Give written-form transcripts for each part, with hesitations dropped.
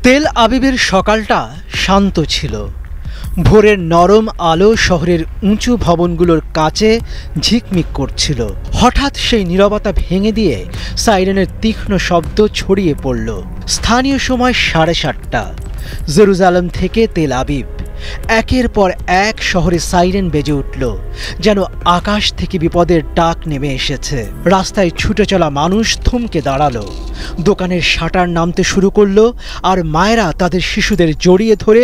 তেল আবিবের সকালটা শান্ত ছিল। ভোরের নরম আলো শহরের উঁচু ভবনগুলোর কাছে ঝিকমিক করছিল। হঠাৎ সেই নীরবতা ভেঙে দিয়ে সাইরেনের তীক্ষ্ণ শব্দ ছড়িয়ে পড়ল। স্থানীয় সময় 7:30। জেরুজালেম থেকে তেল আবিব। একের পর এক শহরে সাইরেন বেজে উঠল, যেন আকাশ থেকে বিপদের ডাক নেমে এসেছে। রাস্তায় ছুটে চলা মানুষ থমকে দাঁড়ালো, দোকানের শাটার নামতে শুরু করলো, আর মায়েরা তাদের শিশুদের জড়িয়ে ধরে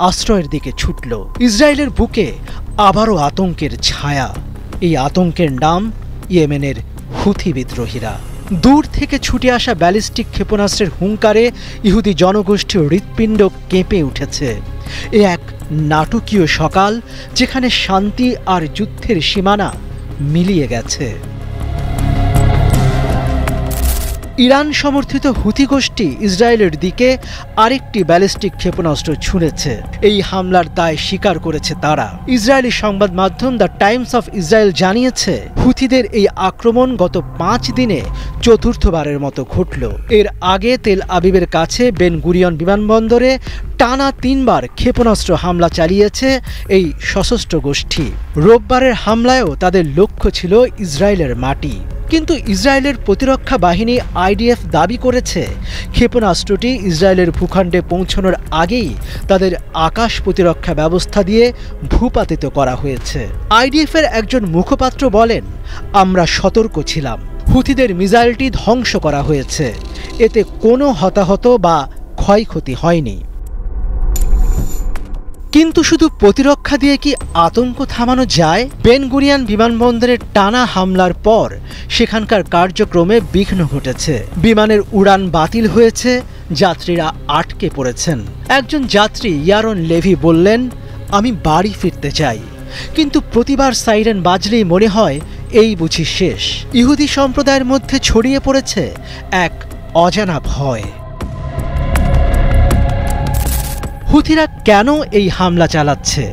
আশ্রয়ের দিকে ছুটল। ইসরায়েলের বুকে আবারও আতঙ্কের ছায়া। এই আতঙ্কের নাম ইয়েমেনের হুথি বিদ্রোহীরা। দূর থেকে ছুটে আসা ব্যালিস্টিক ক্ষেপণাস্ত্রের হুঙ্কারে ইহুদি জনগোষ্ঠীর হৃৎপিণ্ড কেঁপে উঠেছে। এ এক নাটকীয় সকাল, যেখানে শান্তি আর যুদ্ধের সীমানা মিলিয়ে গেছে। ইরান সমর্থিত হুথি গোষ্ঠী ইসরায়েলের দিকে আরেকটি ব্যালিস্টিক ক্ষেপণাস্ত্র ছুঁড়েছে। এই হামলার দায় স্বীকার করেছে তারা। ইসরায়েলি সংবাদ মাধ্যম দ্য টাইমস অফ ইসরায়েল জানিয়েছে, হুথিদের এই আক্রমণ গত 5 দিনে চতুর্থবারের মতো ঘটল। এর আগে তেল আবিবের কাছে বেন গুরিয়ন বিমানবন্দরে টানা 3 বার ক্ষেপণাস্ত্র হামলা চালিয়েছে এই সশস্ত্র গোষ্ঠী। রোববারের হামলায়ও তাদের লক্ষ্য ছিল ইসরায়েলের মাটি। কিন্তু ইসরায়েলের প্রতিরক্ষা বাহিনী আইডিএফ দাবি করেছে, ক্ষেপণাস্ত্রটি ইসরায়েলের ভূখণ্ডে পৌঁছানোর আগেই তাদের আকাশ প্রতিরক্ষা ব্যবস্থা দিয়ে ভূপাতিত করা হয়েছে। আইডিএফের একজন মুখপাত্র বলেন, আমরা সতর্ক ছিলাম। হুথিদের মিসাইলটি ধ্বংস করা হয়েছে। এতে কোনো হতাহত বা ক্ষয়ক্ষতি হয়নি। কিন্তু শুধু প্রতিরক্ষা দিয়ে কি আতঙ্ক থামানো যায়? বেন গুরিয়ন বিমানবন্দরের টানা হামলার পর সেখানকার কার্যক্রমে বিঘ্ন ঘটেছে। বিমানের উড়ান বাতিল হয়েছে, যাত্রীরা আটকে পড়েছেন। একজন যাত্রী ইয়ারন লেভি বললেন, আমি বাড়ি ফিরতে চাই, কিন্তু প্রতিবার সাইরেন বাজলেই মনে হয় এই বুঝি শেষ। ইহুদি সম্প্রদায়ের মধ্যে ছড়িয়ে পড়েছে এক অজানা ভয়। হুথিরা কেন এই হামলা চালাচ্ছে?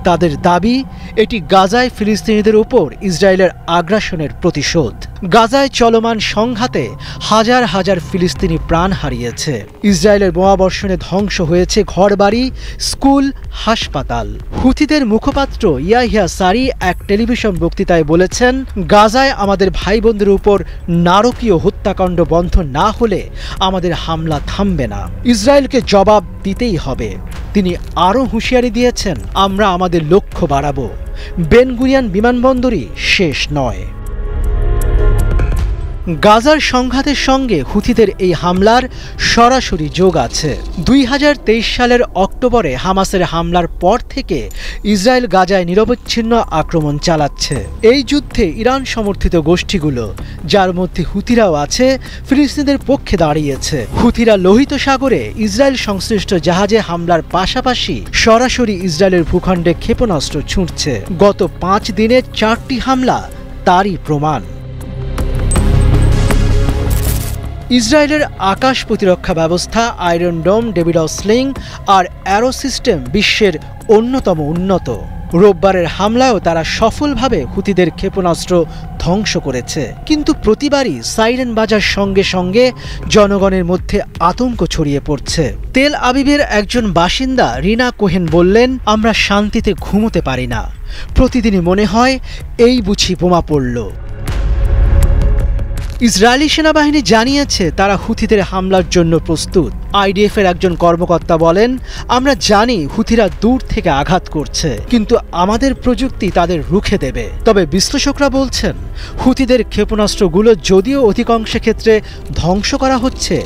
তাদের দাবি, এটি গাজায় ফিলিস্তিনিদের উপর ইসরায়েলের আগ্রাসনের প্রতিশোধ। গাজায় চলমান সংঘাতে হাজার হাজার ফিলিস্তিনি প্রাণ হারিয়েছে। ইসরায়েলের বোমাবর্ষণে ধ্বংস হয়েছে ঘরবাড়ি, স্কুল, হাসপাতাল। হুথিদের মুখপাত্র ইয়াহিয়া সারি এক টেলিভিশন বক্তৃতায় বলেছেন, গাজায় আমাদের ভাই বোনদের উপর নারকীয় হত্যাকাণ্ড বন্ধ না হলে আমাদের হামলা থামবে না। ইসরায়েলকে জবাব দিতেই হবে। তিনি আরও হুঁশিয়ারি দিয়েছেন, আমরা আমাদের লক্ষ্য বাড়াবো। বেন গুরিয়ন বিমানবন্দরই শেষ নয়। গাজার সংঘাতের সঙ্গে হুথিদের এই হামলার সরাসরি যোগ আছে। 2023 সালের অক্টোবরে হামাসের হামলার পর থেকে ইসরায়েল গাজায় নিরবচ্ছিন্ন আক্রমণ চালাচ্ছে। এই যুদ্ধে ইরান সমর্থিত গোষ্ঠীগুলো, যার মধ্যে হুথিরাও আছে, ফিলিস্তিনিদের পক্ষে দাঁড়িয়েছে। হুথিরা লোহিত সাগরে ইসরায়েল সংশ্লিষ্ট জাহাজে হামলার পাশাপাশি সরাসরি ইসরায়েলের ভূখণ্ডে ক্ষেপণাস্ত্র ছুঁড়ছে। গত 5 দিনে 4টি হামলা তারই প্রমাণ। ইসরায়েলের আকাশ প্রতিরক্ষা ব্যবস্থা আয়রন ডোম, ডেভিড স্লিং আর অ্যারো সিস্টেম বিশ্বের অন্যতম উন্নত। রোববারের হামলায়ও তারা সফলভাবে হুথিদের ক্ষেপণাস্ত্র ধ্বংস করেছে। কিন্তু প্রতিবারই সাইরেন বাজার সঙ্গে সঙ্গে জনগণের মধ্যে আতঙ্ক ছড়িয়ে পড়ছে। তেল আবিবের একজন বাসিন্দা রিনা কোহেন বললেন, আমরা শান্তিতে ঘুমোতে পারি না। প্রতিদিনই মনে হয় এই বুঝি বোমা পড়ল। ইসরায়েলি সেনাবাহিনী জানিয়েছে তারা হুথিদের হামলার জন্য প্রস্তুত। আইডিএফের একজন কর্মকর্তা বলেন, আমরা জানি হুথিরা দূর থেকে আঘাত করছে, কিন্তু আমাদের প্রযুক্তি তাদের রুখে দেবে। তবে বিশ্লেষকরা বলছেন, হুথিদের ক্ষেপণাস্ত্রগুলো যদিও অধিকাংশ ক্ষেত্রে ধ্বংস করা হচ্ছে,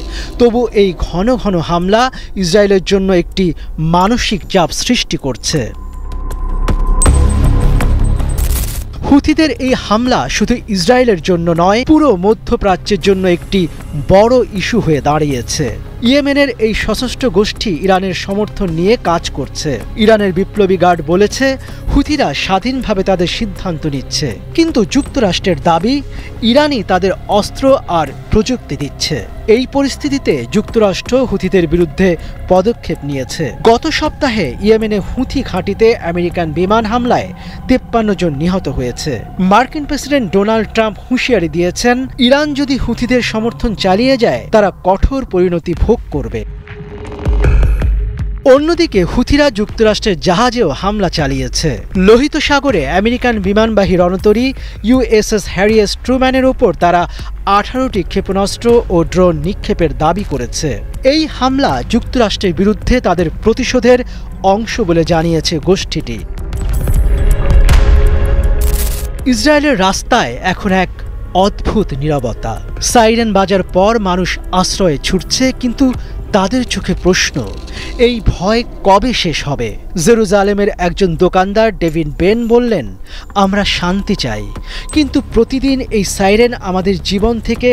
তবু এই ঘন ঘন হামলা ইসরায়েলের জন্য একটি মানসিক চাপ সৃষ্টি করছে। হুথিদের এই হামলা শুধু ইসরায়েলের জন্য নয়, পুরো মধ্যপ্রাচ্যের জন্য একটি বড় ইস্যু হয়ে দাঁড়িয়েছে। ইয়েমেনের এই সশস্ত্র গোষ্ঠী ইরানের সমর্থন নিয়ে কাজ করছে। ইরানের বিপ্লবী গার্ড বলেছে, হুথিরা স্বাধীনভাবে তাদের সিদ্ধান্ত নিচ্ছে, কিন্তু যুক্তরাষ্ট্রের দাবি ইরানই তাদের অস্ত্র আর প্রযুক্তি দিচ্ছে। এই পরিস্থিতিতে যুক্তরাষ্ট্র হুথিদের বিরুদ্ধে পদক্ষেপ নিয়েছে। গত সপ্তাহে ইয়েমেনে হুথি ঘাঁটিতে আমেরিকান বিমান হামলায় 53 জন নিহত হয়েছে। মার্কিন প্রেসিডেন্ট ডোনাল্ড ট্রাম্প হুঁশিয়ারি দিয়েছেন, ইরান যদি হুথিদের সমর্থন চালিয়ে যায়, তারা কঠোর পরিণতি ভোগ করবে। অন্যদিকে হুথিরা যুক্তরাষ্ট্রের জাহাজেও হামলা চালিয়েছে। লোহিত সাগরে আমেরিকান বিমানবাহী রণতরী ইউএসএস হ্যারি এস ট্রুম্যানের ওপর তারা 18টি ক্ষেপণাস্ত্র ও ড্রোন নিক্ষেপের দাবি করেছে। এই হামলা যুক্তরাষ্ট্রের বিরুদ্ধে তাদের প্রতিশোধের অংশ বলে জানিয়েছে গোষ্ঠীটি। ইসরায়েলের রাস্তায় এখন এক অদ্ভুত নীরবতা। সাইরেন বাজার পর মানুষ আশ্রয়ে ছুটছে, কিন্তু তাদের চোখে প্রশ্ন, এই ভয় কবে শেষ হবে? জেরুজালেমের একজন দোকানদার ডেভিন বেন বললেন, আমরা শান্তি চাই, কিন্তু প্রতিদিন এই সাইরেন আমাদের জীবন থেকে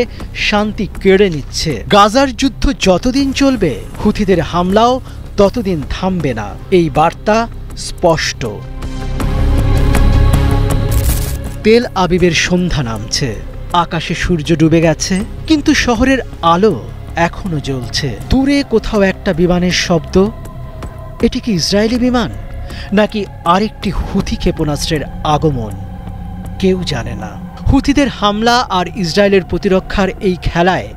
শান্তি কেড়ে নিচ্ছে। গাজার যুদ্ধ যতদিন চলবে, হুথিদের হামলাও ততদিন থামবে না। এই বার্তা স্পষ্ট। তেল আবিবের সন্ধ্যা নামছে, আকাশে সূর্য ডুবে গেছে, কিন্তু শহরের আলো এখনো জ্বলছে। দূরে কোথাও একটা বিমানের শব্দ। এটি কি ইসরায়েলি বিমান, নাকি আরেকটি হুথি ক্ষেপণাস্ত্রের আগমন? কেউ জানে না। হুথিদের হামলা আর ইসরায়েলের প্রতিরক্ষার এই খেলায়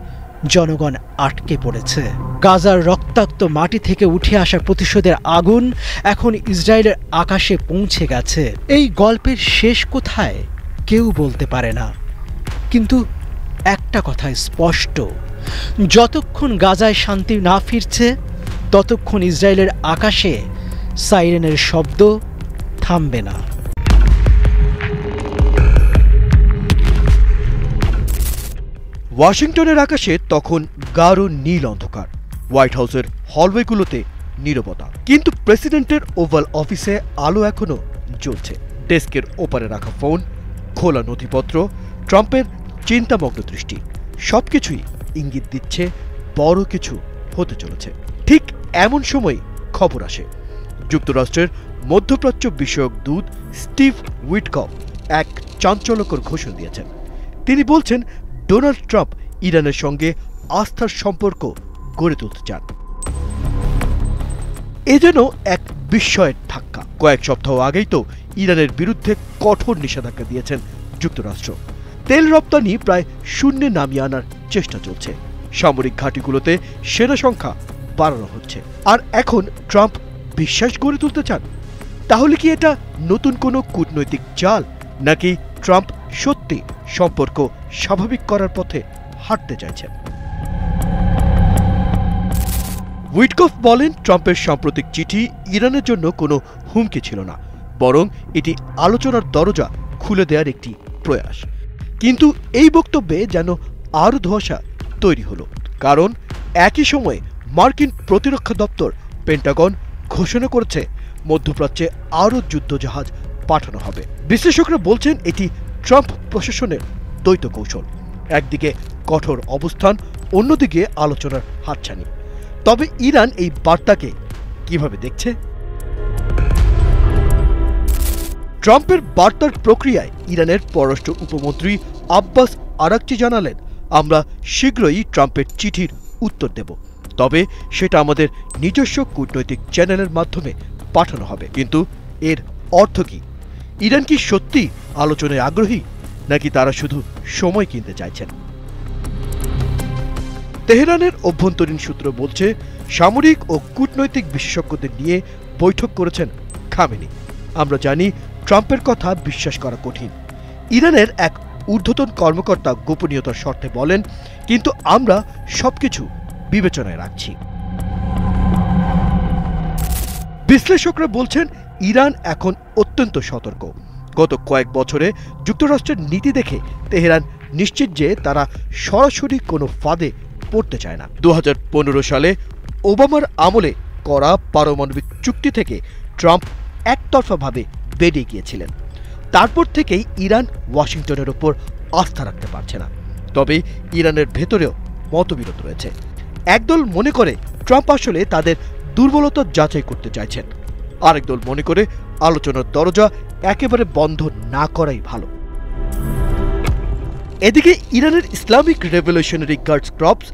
জনগণ আটকে পড়েছে। গাজার রক্তাক্ত মাটি থেকে উঠে আসা প্রতিশোধের আগুন এখন ইসরায়েলের আকাশে পৌঁছে গেছে। এই গল্পের শেষ কোথায় কেউ বলতে পারে না, কিন্তু একটা কথা স্পষ্ট, যতক্ষণ গাজায় শান্তি না ফিরছে, ততক্ষণ ইসরায়েলের আকাশে সাইরেনের শব্দ থামবে না। ওয়াশিংটনের আকাশে তখন গাঢ় নীল অন্ধকার। হোয়াইট হাউসের হলওয়েগুলোতে নীরবতা, কিন্তু প্রেসিডেন্টের ওভাল অফিসে আলো এখনো জ্বলছে। ডেস্কের ওপারে রাখা ফোন, খোলা নথিপত্র, ট্রাম্পের চিন্তামগ্ন দৃষ্টি, সবকিছুই ইঙ্গিত দিচ্ছে বড় কিছু হতে চলেছে। ঠিক এমন সময় খবর আসে, যুক্তরাষ্ট্রের মধ্যপ্রাচ্য বিষয়ক দূত স্টিভ উইটকফ এক চাঞ্চল্যকর ঘোষণা দিয়েছেন। তিনি বলছেন, ডোনাল্ড ট্রাম্প ইরানের সঙ্গে আস্থার সম্পর্ক গড়ে তুলতে চান। এ যেন এক বিস্ময়ের ধাক্কা। কয়েক সপ্তাহ আগেই তো ইরানের বিরুদ্ধে কঠোর নিষেধাজ্ঞা দিয়েছেন যুক্তরাষ্ট্র। তেল রপ্তানি প্রায় শূন্যে নামিয়ে আনার চেষ্টা চলছে। সামরিক ঘাঁটিগুলোতে সেনা সংখ্যা বাড়ানো হচ্ছে। আর এখন ট্রাম্প বিশ্বাস গড়ে তুলতে চান। তাহলে কি এটা নতুন কোনো কূটনৈতিক চাল, নাকি ট্রাম্প সত্যি সম্পর্ক স্বাভাবিক করার পথে হাঁটতে চাইছেন? উইটকফ বলেন, ট্রাম্পের সাম্প্রতিক চিঠি ইরানের জন্য কোনো হুমকি ছিল না, বরং এটি আলোচনার দরজা খুলে দেওয়ার একটি প্রয়াস। কিন্তু এই বক্তব্যে যেন আরও ধোঁয়াশা তৈরি হলো, কারণ একই সময়ে মার্কিন প্রতিরক্ষা দপ্তর পেন্টাগন ঘোষণা করেছে মধ্যপ্রাচ্যে আরও যুদ্ধজাহাজ পাঠানো হবে। বিশ্লেষকরা বলছেন, এটি ট্রাম্প প্রশাসনের দ্বৈত কৌশল। একদিকে কঠোর অবস্থান, অন্যদিকে আলোচনার হাতছানি। তবে ইরান এই বার্তাকে কিভাবে দেখছে? ট্রাম্পের বার্তার প্রক্রিয়ায় ইরানের পররাষ্ট্র উপমন্ত্রী আব্বাস আরাকচি জানালেন, আমরা শীঘ্রই ট্রাম্পের চিঠির উত্তর দেব, তবে সেটা আমাদের নিজস্ব কূটনৈতিক চ্যানেলের মাধ্যমে পাঠানো হবে। কিন্তু এর অর্থ কি? ইরান কি সত্যি আলোচনায় আগ্রহী, নাকি তারা শুধু সময় কিনতে চাইছেন? তেহরানের অভ্যন্তরীণ সূত্র বলছে, সামরিক ও কূটনৈতিক বিশেষজ্ঞদের নিয়ে বৈঠক করেছেন খামেনি। আমরা জানি ট্রাম্পের কথা বিশ্বাস করা কঠিন। ইরানের এক ঊর্ধ্বতন কর্মকর্তা গোপনীয়তার শর্তে বলেন, কিন্তু আমরা সবকিছু বিবেচনায় রাখছি। বিশ্লেষকরা বলছেন, ইরান এখন অত্যন্ত সতর্ক। গত কয়েক বছরে যুক্তরাষ্ট্রের নীতি দেখে তেহরান নিশ্চিত যে তারা সরাসরি কোনো ফাঁদে পড়তে চায় না। 2015 সালে ওবামার আমলে করা পারমাণবিক চুক্তি থেকে ট্রাম্প একতরফাভাবে বেরিয়ে গিয়েছিলেন। তারপর থেকেই ইরান ওয়াশিংটনের ওপর আস্থা রাখতে পারছে না। তবে ইরানের ভেতরেও মতবিরোধ রয়েছে। একদল মনে করে ট্রাম্প আসলে তাদের দুর্বলতা যাচাই করতে চাইছেন, আরেক দল মনে করে আলোচনার দরজা একেবারে বন্ধ না করাই ভালো। এদিকে ইরানের Islamic revolutionary guards corps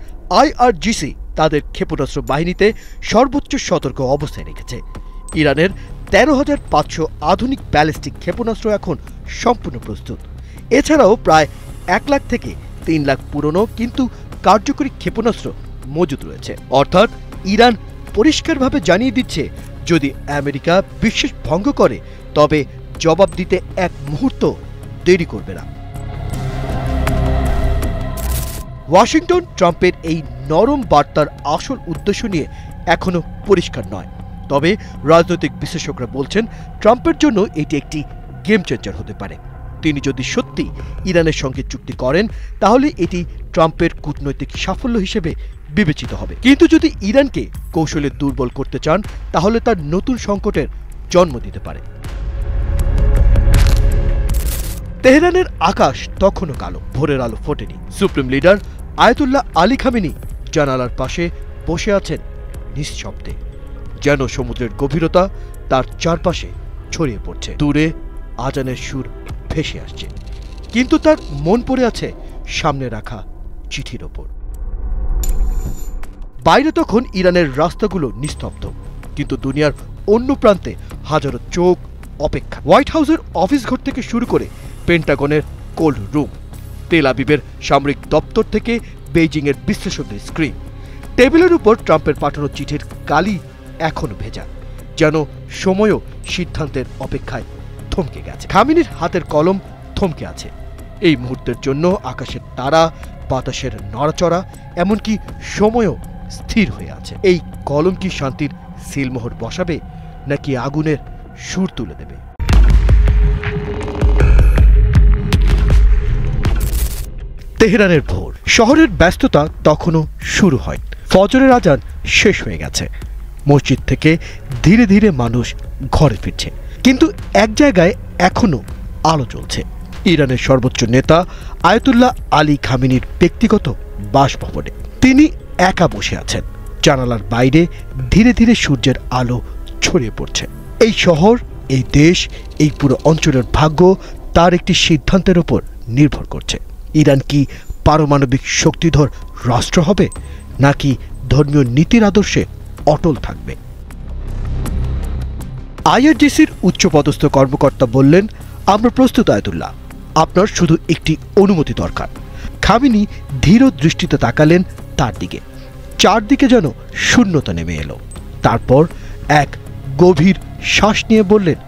IRGC তাদের ক্ষেপণাস্ত্র বাহিনীতে সর্বোচ্চ সতর্ক অবস্থায় রেখেছে। ইরানের 13,500 আধুনিক ব্যালিস্টিক ক্ষেপণাস্ত্র এখন সম্পূর্ণ প্রস্তুত। এছাড়াও প্রায় 1 লাখ থেকে 3 লাখ পুরনো কিন্তু কার্যকরী ক্ষেপণাস্ত্র মজুদ রয়েছে। অর্থাৎ ইরান পরিষ্কারভাবে জানিয়ে দিচ্ছে, যদি আমেরিকা বিশ্বাস ভঙ্গ করে তবে জবাব দিতে এক মুহূর্ত দেরি করবে না। ওয়াশিংটন ট্রাম্পের এই নরম বার্তার আসল উদ্দেশ্য নিয়ে এখনো পরিষ্কার নয়, তবে রাজনৈতিক বিশ্লেষকরা বলছেন ট্রাম্পের জন্য এটি একটি গেম চেঞ্জার হতে পারে। তিনি যদি সত্যি ইরানের সঙ্গে চুক্তি করেন তাহলে এটি ট্রাম্পের কূটনৈতিক সাফল্য হিসেবে বিবেচিত হবে, কিন্তু যদি ইরানকে কৌশলে দুর্বল করতে চান তাহলে তার নতুন সংকটের জন্ম দিতে পারে। তেহরানের আকাশ তখনও কালো, ভোরের আলো ফোটেনি। Supreme leader Ayatollah Ali Khamenei জানালার পাশে বসে আছেন নিঃশব্দে, যেন সমুদ্রের গভীরতা তার চারপাশে ছড়িয়ে পড়ছে। দূরে আজানের সুর ভেসে আসছে, কিন্তু তার মন পড়ে আছে সামনে রাখা চিঠির ওপর। বাইরে তখন ইরানের রাস্তাগুলো নিস্তব্ধ, কিন্তু দুনিয়ার অন্য প্রান্তে হাজারো চোখ অপেক্ষা। হোয়াইট হাউসের অফিস ঘর থেকে শুরু করে পেন্টাগনের কোল্ড রুম, তেল আবিবের সামরিক দপ্তর থেকে বেইজিংয়ের বিশ্লেষকদের স্ক্রিন, টেবিলের উপর ট্রাম্পের পাঠানো চিঠির কালি এখনো ভেজা, যেন সময়ও সিদ্ধান্তের অপেক্ষায় থমকে গেছে। খামেনির হাতের কলম থমকে আছে। এই মুহূর্তের জন্য আকাশের তারা, বাতাসের নড়াচড়া, এমনকি সময়ও স্থির হয়ে আছে। এই কলম কি শান্তির সিলমোহর বসাবে নাকি আগুনের সুর তুলে দেবে? তেহরানের ভোর, শহরের ব্যস্ততা তখনও শুরু হয়। ফজরের আজান শেষ হয়ে গেছে। মসজিদ থেকে ধীরে ধীরে মানুষ ঘরে ফিরছে, কিন্তু এক জায়গায় এখনো আলো জ্বলছে। ইরানের সর্বোচ্চ নেতা আয়াতুল্লাহ আলী খামেনির ব্যক্তিগত বাসভবনে তিনি একা বসে আছেন। জানালার বাইরে ধীরে ধীরে সূর্যের আলো ছড়িয়ে পড়ছে। এই শহর, এই দেশ, এই পুরো অঞ্চলের ভাগ্য তার একটি সিদ্ধান্তের উপর নির্ভর করছে। ইরান কি পারমাণবিক শক্তিধর রাষ্ট্র হবে নাকি ধর্মীয় নীতির আদর্শে অটল থাকবে? আইআরজিসির উচ্চপদস্থ কর্মকর্তা বললেন, আমরা প্রস্তুত আয়াতুল্লাহ, আপনার শুধু একটি অনুমতি দরকার। খামেনি ধীর দৃষ্টিতে তাকালেন তার দিকে। চারদিকে যেন শূন্যতা নেমে এলো। তারপর এক গভীর শ্বাস নিয়ে বললেন,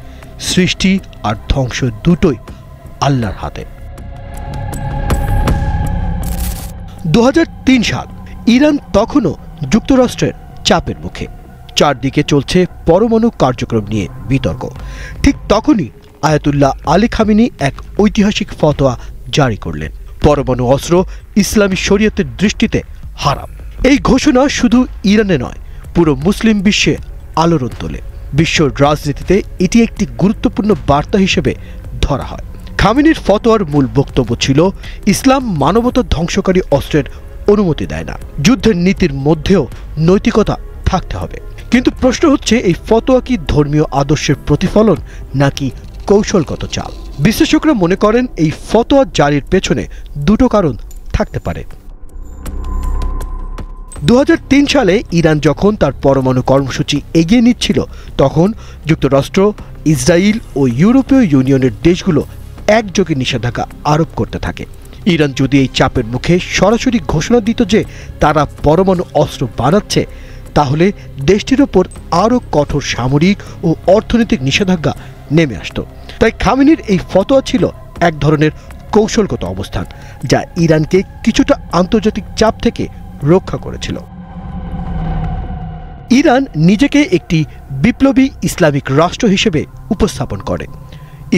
সৃষ্টি আর ধ্বংস দুটোই আল্লাহর হাতে। 2003 সাল, ইরান তখনও যুক্তরাষ্ট্রের চাপের মুখে। চারদিকে চলছে পরমাণু কার্যক্রম নিয়ে বিতর্ক। ঠিক তখনই আয়াতুল্লাহ আলী খামেনি এক ঐতিহাসিক ফতোয়া জারি করলেন, পরমাণু অস্ত্র ইসলামী শরীয়তের দৃষ্টিতে হারাম। এই ঘোষণা শুধু ইরানে নয়, পুরো মুসলিম বিশ্বে আলোড়ন তোলে। বিশ্ব রাজনীতিতে এটি একটি গুরুত্বপূর্ণ বার্তা হিসেবে ধরা হয়। খামেনির ফতোয়ার মূল বক্তব্য ছিল, ইসলাম মানবতা ধ্বংসকারী অস্ত্রের অনুমতি দেয় না। যুদ্ধের নীতির মধ্যেও নৈতিকতা থাকতে হবে। কিন্তু প্রশ্ন হচ্ছে, এই ফতোয়া কি ধর্মীয় আদর্শের প্রতিফলন নাকি কৌশলগত চাল? বিশ্লেষকরা মনে করেন এই ফতোয়া জারির পেছনে দুটো কারণ থাকতে পারে। 2003 সালে ইরান যখন তার পরমাণু কর্মসূচি এগিয়ে নিচ্ছিল, তখন যুক্তরাষ্ট্র, ইসরায়েল ও ইউরোপীয় ইউনিয়নের দেশগুলো একযোগে নিষেধাজ্ঞা আরোপ করতে থাকে। ইরান যদি এই চাপের মুখে সরাসরি ঘোষণা দিত যে তারা পরমাণু অস্ত্র বানাচ্ছে, তাহলে দেশটির ওপর আরও কঠোর সামরিক ও অর্থনৈতিক নিষেধাজ্ঞা নেমে আসত। তাই খামেনির এই ফতোয়া ছিল এক ধরনের কৌশলগত অবস্থান, যা ইরানকে কিছুটা আন্তর্জাতিক চাপ থেকে রক্ষা করেছিল। ইরান নিজেকে একটি বিপ্লবী ইসলামিক রাষ্ট্র হিসেবে উপস্থাপন করে।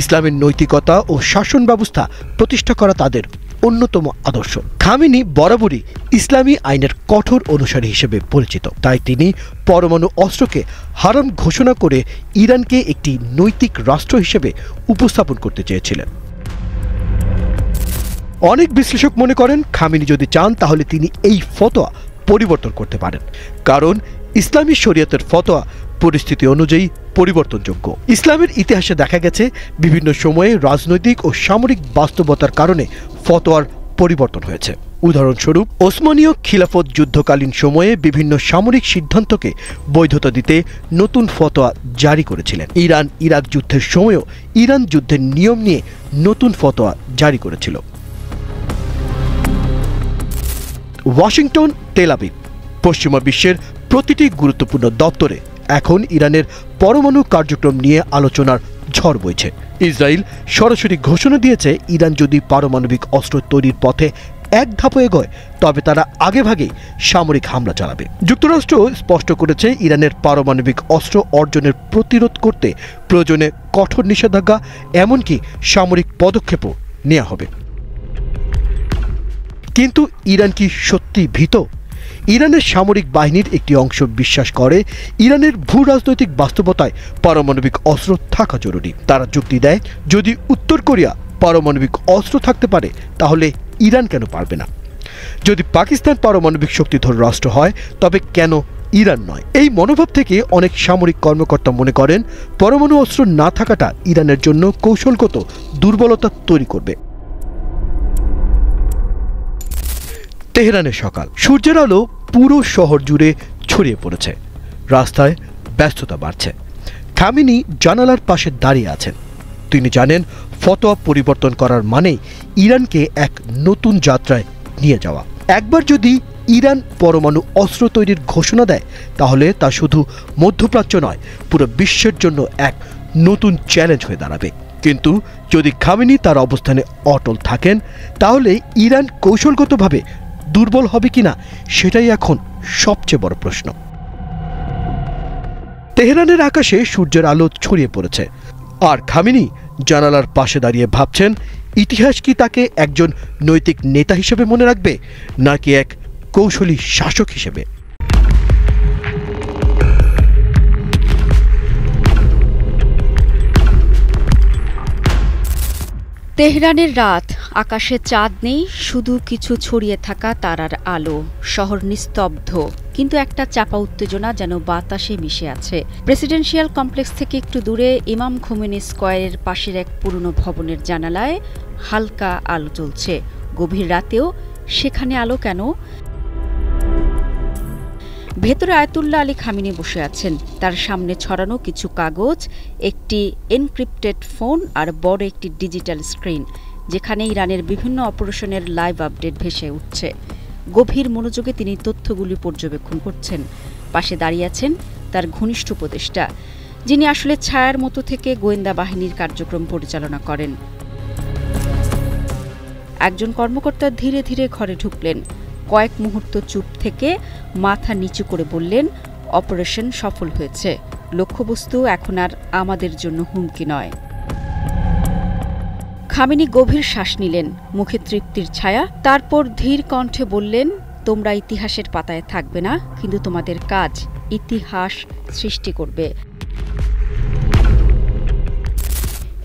ইসলামের নৈতিকতা ও শাসন ব্যবস্থা প্রতিষ্ঠা করা তাদের অন্যতম আদর্শ। খামেনি বরাবরই ইসলামী আইনের কঠোর অনুসারী হিসেবে পরিচিত, তাই তিনি পরমাণু অস্ত্রকে হারাম ঘোষণা করে ইরানকে একটি নৈতিক রাষ্ট্র হিসেবে উপস্থাপন করতে চেয়েছিলেন। অনেক বিশ্লেষক মনে করেন, খামেনি যদি চান তাহলে তিনি এই ফতোয়া পরিবর্তন করতে পারেন, কারণ ইসলামী শরীয়তের ফতোয়া পরিস্থিতি অনুযায়ী পরিবর্তনযোগ্য। ইসলামের ইতিহাসে দেখা গেছে বিভিন্ন সময়ে রাজনৈতিক ও সামরিক বাস্তবতার কারণে ফতোয়ার পরিবর্তন হয়েছে। উদাহরণস্বরূপ, ওসমানীয় খিলাফত যুদ্ধকালীন সময়ে বিভিন্ন সামরিক সিদ্ধান্তকে বৈধতা দিতে নতুন ফতোয়া জারি করেছিলেন। ইরান ইরাক যুদ্ধের সময়ও ইরান যুদ্ধের নিয়ম নিয়ে নতুন ফতোয়া জারি করেছিল। ওয়াশিংটন, তেল আবিব, পশ্চিমা বিশ্বের প্রতিটি গুরুত্বপূর্ণ দপ্তরে এখন ইরানের পরমাণু কার্যক্রম নিয়ে আলোচনার ঝড় বইছে। ইসরায়েল সরাসরি ঘোষণা দিয়েছে ইরান যদি পারমাণবিক অস্ত্র তৈরির পথে এক ধাপ এগোয় তবে তারা আগেভাগেই সামরিক হামলা চালাবে। যুক্তরাষ্ট্র স্পষ্ট করেছে ইরানের পারমাণবিক অস্ত্র অর্জনের প্রতিরোধ করতে প্রয়োজনে কঠোর নিষেধাজ্ঞা এমনকি সামরিক পদক্ষেপও নেওয়া হবে। কিন্তু ইরান কি সত্যি ভীত? ইরানের সামরিক বাহিনীর একটি অংশ বিশ্বাস করে ইরানের ভূ রাজনৈতিক বাস্তবতায় পারমাণবিক অস্ত্র থাকা জরুরি। তারা যুক্তি দেয়, যদি উত্তর কোরিয়া পারমাণবিক অস্ত্র থাকতে পারে তাহলে ইরান কেন পারবে না? যদি পাকিস্তান পারমাণবিক শক্তিধর রাষ্ট্র হয় তবে কেন ইরান নয়? এই মনোভাব থেকে অনেক সামরিক কর্মকর্তা মনে করেন পরমাণু অস্ত্র না থাকাটা ইরানের জন্য কৌশলগত দুর্বলতা তৈরি করবে। তেহরানের সকাল, সূর্যের আলো পুরো শহর জুড়ে ছড়িয়ে পড়েছে। রাস্তায় ব্যস্ততা বাড়ছে। খামেনি জানালার পাশে দাঁড়িয়ে আছেন। তিনি জানেন ফতোয়া পরিবর্তন করার মানে ইরানকে এক নতুন যাত্রায় নিয়ে যাওয়া। একবার যদি ইরান পরমাণু অস্ত্র তৈরির ঘোষণা দেয় তাহলে তা শুধু মধ্যপ্রাচ্য নয়, পুরো বিশ্বের জন্য এক নতুন চ্যালেঞ্জ হয়ে দাঁড়াবে। কিন্তু যদি খামেনি তার অবস্থানে অটল থাকেন তাহলে ইরান কৌশলগতভাবে দুর্বল হবে কিনা সেটাই এখন সবচেয়ে বড় প্রশ্ন। তেহরানের আকাশে সূর্যের আলো ছড়িয়ে পড়েছে আর খামেনি জানালার পাশে দাঁড়িয়ে ভাবছেন ইতিহাস কি তাকে একজন নৈতিক নেতা হিসেবে মনে রাখবে নাকি এক কৌশলী শাসক হিসেবে। তেহরানের রাত, আকাশে চাঁদ নেই, শুধু কিছু ছড়িয়ে থাকা তারার আলো। শহর নিস্তব্ধ, কিন্তু একটা চাপা উত্তেজনা যেন বাতাসে মিশে আছে। প্রেসিডেন্সিয়াল কমপ্লেক্স থেকে একটু দূরে ইমাম খোমেনি স্কয়ারের পাশের এক পুরনো ভবনের জানালায় হালকা আলো জ্বলছে। গভীর রাতেও সেখানে আলো কেন? ভেতরে আয়াতুল্লাহ আলী খামেনি বসে আছেন। তার সামনে ছড়ানো কিছু কাগজ, একটি এনক্রিপ্টেড ফোন আর বড় একটি ডিজিটাল স্ক্রিন, যেখানে ইরানের বিভিন্ন অপারেশনের লাইভ আপডেট ভেসে উঠছে। গভীর মনোযোগে তিনি তথ্যগুলি পর্যবেক্ষণ করছেন। পাশে দাঁড়িয়ে আছেন তার ঘনিষ্ঠ উপদেষ্টা, যিনি আসলে ছায়ার মতো থেকে গোয়েন্দা বাহিনীর কার্যক্রম পরিচালনা করেন। একজন কর্মকর্তা ধীরে ধীরে ঘরে ঢুকলেন। কয়েক মুহূর্ত চুপ থেকে মাথা নিচু করে বললেন, অপারেশন সফল হয়েছে। লক্ষ্যবস্তু এখন আর আমাদের জন্য হুমকি নয়। খামেনি গভীর শ্বাস নিলেন, মুখে তৃপ্তির ছায়া। তারপর ধীর কণ্ঠে বললেন, তোমরা ইতিহাসের পাতায় থাকবে না, কিন্তু তোমাদের কাজ ইতিহাস সৃষ্টি করবে।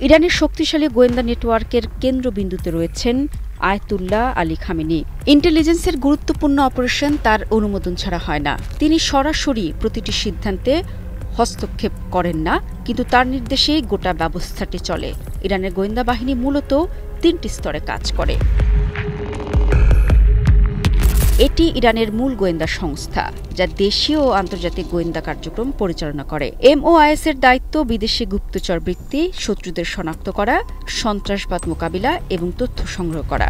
ইরানের শক্তিশালী গোয়েন্দা নেটওয়ার্কের কেন্দ্রবিন্দুতে রয়েছেন আয়াতুল্লাহ আলী খামেনি। ইন্টেলিজেন্সের গুরুত্বপূর্ণ অপারেশন তার অনুমোদন ছাড়া হয় না। তিনি সরাসরি প্রতিটি সিদ্ধান্তে হস্তক্ষেপ করেন না, কিন্তু তার নির্দেশেই গোটা ব্যবস্থাটি চলে। ইরানের গোয়েন্দা বাহিনী মূলত 3টি স্তরে কাজ করে। এটি ইরানের মূল গোয়েন্দা সংস্থা, যা দেশীয় ও আন্তর্জাতিক গোয়েন্দা কার্যক্রম পরিচালনা করে। MOIS এর দায়িত্ব বিদেশি গুপ্তচর বৃত্তি, শত্রুদের শনাক্ত করা, সন্ত্রাসবাদ মোকাবিলা এবং তথ্য সংগ্রহ করা।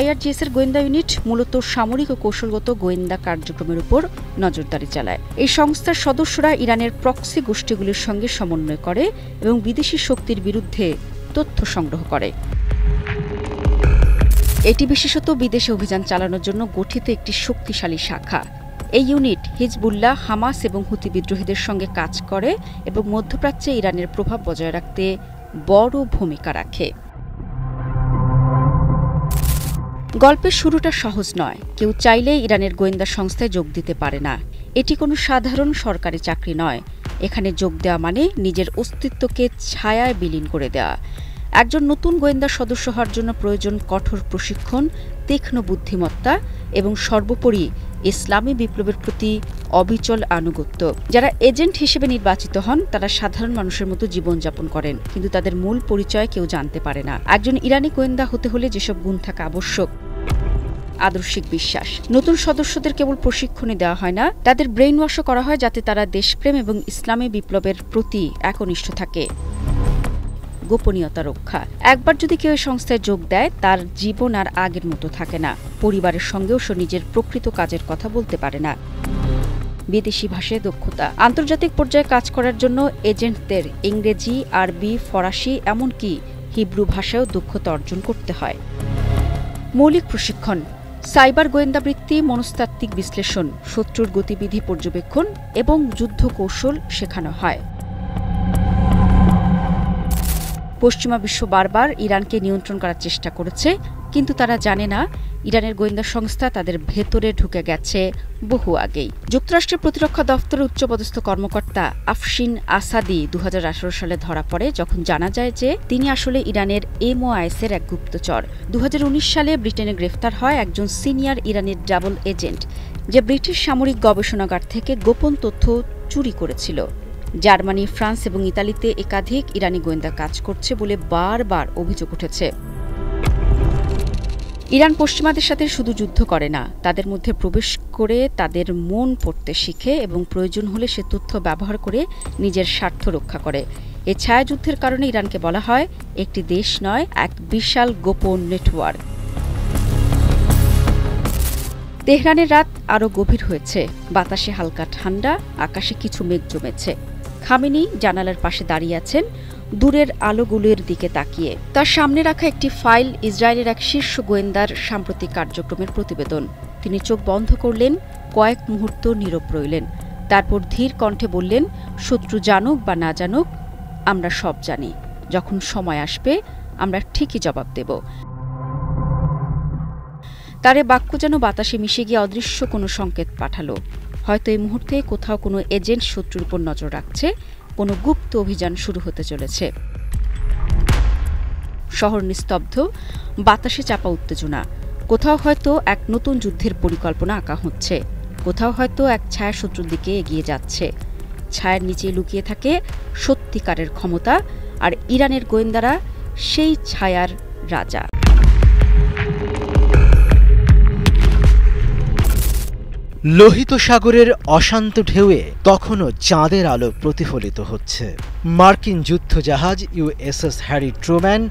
IRGS এর গোয়েন্দা ইউনিট মূলত সামরিক ও কৌশলগত গোয়েন্দা কার্যক্রমের উপর নজরদারি চালায়। এই সংস্থার সদস্যরা ইরানের প্রক্সি গোষ্ঠীগুলির সঙ্গে সমন্বয় করে এবং বিদেশি শক্তির বিরুদ্ধে তথ্য সংগ্রহ করে। এটি বিশেষত বিদেশে অভিযান চালানোর জন্য গঠিত একটি শক্তিশালী শাখা। এই ইউনিট হিজবুল্লাহ, হামাস এবং হুতি বিদ্রোহীদের সঙ্গে কাজ করে এবং মধ্যপ্রাচ্যে ইরানের প্রভাব বজায় রাখতে বড় ভূমিকা রাখে। গল্পের শুরুটা সহজ নয়। কেউ চাইলে ইরানের গোয়েন্দা সংস্থায় যোগ দিতে পারে না। এটি কোনো সাধারণ সরকারি চাকরি নয়। এখানে যোগ দেওয়া মানে নিজের অস্তিত্বকে ছায়ায় বিলীন করে দেওয়া। একজন নতুন গোয়েন্দা সদস্য হওয়ার জন্য প্রয়োজন কঠোর প্রশিক্ষণ, তীক্ষ্ণ বুদ্ধিমত্তা এবং সর্বোপরি ইসলামী বিপ্লবের প্রতি অবিচল আনুগত্য। যারা এজেন্ট হিসেবে নির্বাচিত হন তারা সাধারণ মানুষের মতো জীবনযাপন করেন, কিন্তু তাদের মূল পরিচয় কেউ জানতে পারে না। একজন ইরানি গোয়েন্দা হতে হলে যেসব গুণ থাকা আবশ্যক: আদর্শিক বিশ্বাস। নতুন সদস্যদের কেবল প্রশিক্ষণই দেওয়া হয় না, তাদের ব্রেইন ওয়াশও করা হয় যাতে তারা দেশপ্রেম এবং ইসলামী বিপ্লবের প্রতি একনিষ্ঠ থাকে। গোপনীয়তা রক্ষা। একবার যদি কেউ এই সংস্থায় যোগ দেয়, তার জীবন আর আগের মতো থাকে না। পরিবারের সঙ্গেও সে নিজের প্রকৃত কাজের কথা বলতে পারে না। বিদেশি ভাষায় দক্ষতা। আন্তর্জাতিক পর্যায়ে কাজ করার জন্য এজেন্টদের ইংরেজি, আরবি, ফরাসি, এমনকি হিব্রু ভাষায়ও দক্ষতা অর্জন করতে হয়। মৌলিক প্রশিক্ষণ: সাইবার গোয়েন্দাবৃত্তি, মনস্তাত্ত্বিক বিশ্লেষণ, শত্রুর গতিবিধি পর্যবেক্ষণ এবং যুদ্ধ কৌশল শেখানো হয়। পশ্চিমা বিশ্ব বারবার ইরানকে নিয়ন্ত্রণ করার চেষ্টা করেছে, কিন্তু তারা জানে না ইরানের গোয়েন্দা সংস্থা তাদের ভেতরে ঢুকে গেছে বহু আগেই। যুক্তরাষ্ট্রের প্রতিরক্ষা দফতরের উচ্চপদস্থ কর্মকর্তা আফশিন আসাদি 2018 সালে ধরা পড়ে, যখন জানা যায় যে তিনি আসলে ইরানের MI6-এর এক গুপ্তচর। 2019 সালে ব্রিটেনে গ্রেফতার হয় একজন সিনিয়র ইরানের ডাবল এজেন্ট, যে ব্রিটিশ সামরিক গবেষণাগার থেকে গোপন তথ্য চুরি করেছিল। জার্মানি, ফ্রান্স এবং ইতালিতে একাধিক ইরানি গোয়েন্দা কাজ করছে বলে বারবার অভিযোগ উঠেছে। ইরান পশ্চিমাদের সাথে শুধু যুদ্ধ করে না, তাদের মধ্যে প্রবেশ করে তাদের মন পড়তে শিখে এবং প্রয়োজন হলে সে তথ্য ব্যবহার করে নিজের স্বার্থ রক্ষা করে। এই ছায়াযুদ্ধের কারণে ইরানকে বলা হয় একটি দেশ নয়, এক বিশাল গোপন নেটওয়ার্ক। তেহরানের রাত আরও গভীর হয়েছে। বাতাসে হালকা ঠান্ডা, আকাশে কিছু মেঘ জমেছে। খামেনি জানালার পাশে দাঁড়িয়ে আছেন, দূরের আলোগুলোর দিকে তাকিয়ে। তার সামনে রাখা একটি ফাইল ইসরায়েলের এক শীর্ষ গোয়েন্দার সাম্প্রতিক কার্যক্রমের প্রতিবেদন। তিনি চোখ বন্ধ করলেন, কয়েক মুহূর্ত নীরব রইলেন। তারপর ধীর কণ্ঠে বললেন, শত্রু জানুক বা না জানুক, আমরা সব জানি। যখন সময় আসবে আমরা ঠিকই জবাব দেব। তার এ বাক্য যেন বাতাসে মিশে গিয়ে অদৃশ্য কোনো সংকেত পাঠালো। হয়তো এই মুহূর্তে কোথাও কোনো এজেন্ট শত্রুর উপর নজর রাখছে, কোনো গুপ্ত অভিযান শুরু হতে চলেছে। শহর নিস্তব্ধ, বাতাসে চাপা উত্তেজনা। কোথাও হয়তো এক নতুন যুদ্ধের পরিকল্পনা আঁকা হচ্ছে, কোথাও হয়তো এক ছায়া শত্রুর দিকে এগিয়ে যাচ্ছে। ছায়ার নিচে লুকিয়ে থাকে সত্যিকারের ক্ষমতা, আর ইরানের গোয়েন্দারা সেই ছায়ার রাজা। লোহিত সাগরের অশান্ত ঢেউয়ে তখনও চাঁদের আলো প্রতিফলিত হচ্ছে। মার্কিন যুদ্ধজাহাজ USS হ্যারি ট্রুম্যান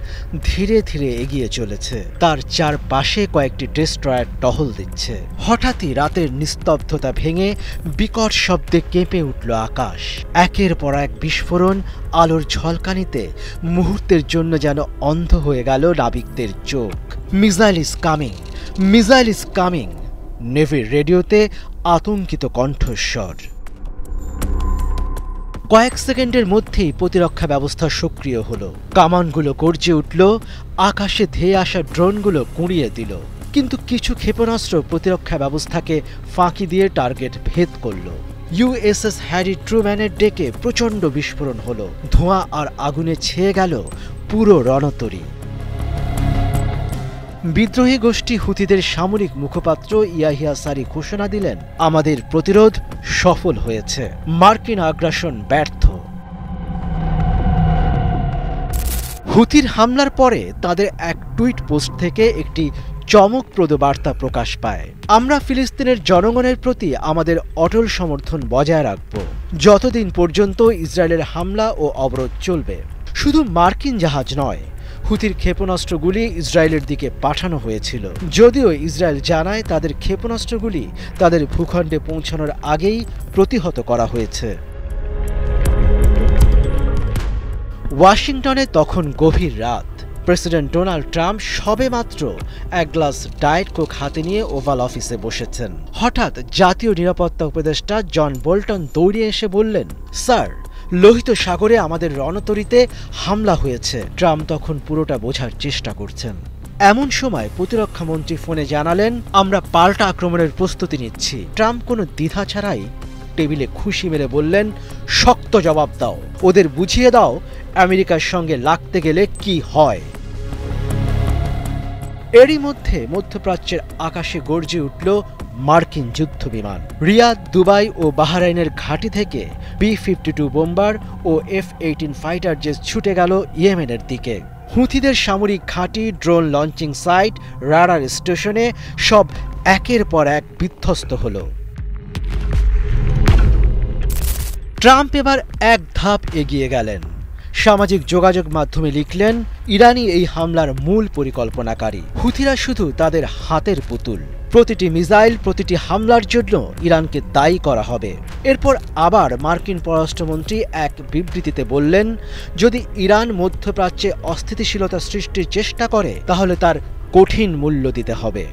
ধীরে ধীরে এগিয়ে চলেছে। তার চারপাশে কয়েকটি ডেস্ট্রয়ার টহল দিচ্ছে। হঠাৎই রাতের নিস্তব্ধতা ভেঙে বিকট শব্দে কেঁপে উঠল আকাশ। একের পর এক বিস্ফোরণ, আলোর ঝলকানিতে মুহূর্তের জন্য যেন অন্ধ হয়ে গেল নাবিকদের চোখ। Missile is coming, missile is coming. নেভির রেডিওতে আতঙ্কিত কণ্ঠস্বর। কয়েক সেকেন্ডের মধ্যেই প্রতিরক্ষা ব্যবস্থা সক্রিয় হলো। কামানগুলো গর্জে উঠল, আকাশে ধেয়ে আসা ড্রোনগুলো কুঁড়িয়ে দিল। কিন্তু কিছু ক্ষেপণাস্ত্র প্রতিরক্ষা ব্যবস্থাকে ফাঁকি দিয়ে টার্গেট ভেদ করল। USS হ্যারি ট্রুম্যানের ডেকে প্রচণ্ড বিস্ফোরণ হলো। ধোঁয়া আর আগুনে ছেয়ে গেল পুরো রণতরী। বিদ্রোহী গোষ্ঠী হুতিদের সামরিক মুখপাত্র ইয়াহিয়া সারি ঘোষণা দিলেন, আমাদের প্রতিরোধ সফল হয়েছে, মার্কিন আগ্রাসন ব্যর্থ। হুতির হামলার পরে তাদের এক টুইট পোস্ট থেকে একটি চমকপ্রদ বার্তা প্রকাশ পায়, আমরা ফিলিস্তিনের জনগণের প্রতি আমাদের অটল সমর্থন বজায় রাখব যতদিন পর্যন্ত ইসরায়েলের হামলা ও অবরোধ চলবে। শুধু মার্কিন জাহাজ নয়, হুতির ক্ষেপণাস্ত্রগুলি ইসরায়েলের দিকে পাঠানো হয়েছিল। যদিও ইসরায়েল জানায় তাদের ক্ষেপণাস্ত্রগুলি তাদের ভূখণ্ডে পৌঁছানোর আগেই প্রতিহত করা হয়েছে। ওয়াশিংটনে তখন গভীর রাত। প্রেসিডেন্ট ডোনাল্ড ট্রাম্প সবেমাত্র এক গ্লাস ডায়েট কোক হাতে নিয়ে ওভাল অফিসে বসেছেন। হঠাৎ জাতীয় নিরাপত্তা উপদেষ্টা জন বোল্টন দৌড়িয়ে এসে বললেন, স্যার, লোহিত সাগরে আমাদের রণতরীতে হামলা হয়েছে। ট্রাম্প তখন পুরোটা বোঝার চেষ্টা করছেন। এমন সময় প্রতিরক্ষা মন্ত্রী ফোনে জানালেন, আমরা পাল্টা আক্রমণের প্রস্তুতি নিচ্ছি। ট্রাম্প কোনো দ্বিধা ছাড়াই টেবিলে খুশি মেরে বললেন, শক্ত জবাব দাও, ওদের বুঝিয়ে দাও আমেরিকার সঙ্গে লাগতে গেলে কি হয়। এরই মধ্যে মধ্যপ্রাচ্যের আকাশে গর্জে উঠল মার্কিন যুদ্ধ বিমান। রিয়াদ, দুবাই ও বাহরাইনের ঘাঁটি থেকে B-52 বোম্বার ও F-18 ফাইটার জেট ছুটে গেল ইয়েমেনের দিকে। হুথিদের সামরিক ঘাঁটি, ড্রোন লঞ্চিং সাইট, রাডার স্টেশনে সব একের পর এক বিধ্বস্ত হল। ট্রাম্প এবার এক ধাপ এগিয়ে গেলেন। সামাজিক যোগাযোগ মাধ্যমে লিখলেন, ইরানই এই হামলার মূল পরিকল্পনাকারী, হুথিরা শুধু তাদের হাতের পুতুল। প্রতিটি মিসাইল, প্রতিটি হামলার জন্য ইরানকে দায়ী করা হবে। এরপর আবার মার্কিন পররাষ্ট্রমন্ত্রী এক বিবৃতিতে বললেন, যদি ইরান মধ্যপ্রাচ্যে অস্থিতিশীলতা সৃষ্টির চেষ্টা করে তাহলে তার কঠিন মূল্য দিতে হবে।